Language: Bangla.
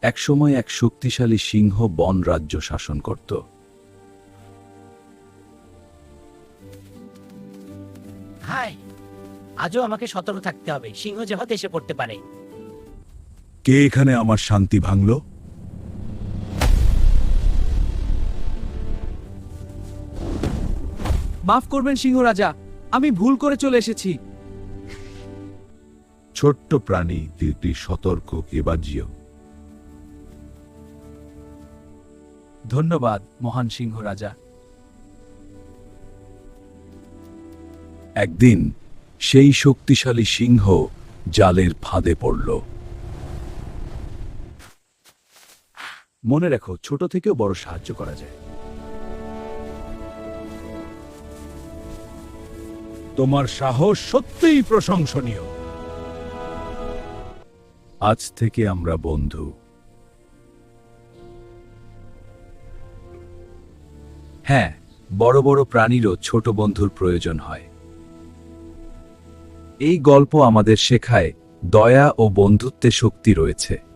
একসময় এক শক্তিশালী সিংহ বন রাজ্য শাসন করত। হাই, আজও আমাকে সতর্ক থাকতে হবে, সিংহ যে হতে এসে পড়তে পারে। কে এখানে আমার শান্তি ভাঙল? মাফ করবেন সিংহ রাজা, আমি ভুল করে চলে এসেছি। ছোট্ট প্রাণী, তুই সতর্ক এবার জিও। ধন্যবাদ মহান সিংহ রাজা। একদিন সেই শক্তিশালী সিংহ জালের ফাঁদে পড়ল। মনে রাখো, ছোট থেকেও বড় সাহায্য করা যায়। তোমার সাহস সত্যিই প্রশংসনীয়। আজ থেকে আমরা বন্ধু। হ্যাঁ, বড় বড় প্রাণীরও ছোট বন্ধুর প্রয়োজন হয়। এই গল্প আমাদের শেখায় দয়া ও বন্ধুত্বে শক্তি রয়েছে।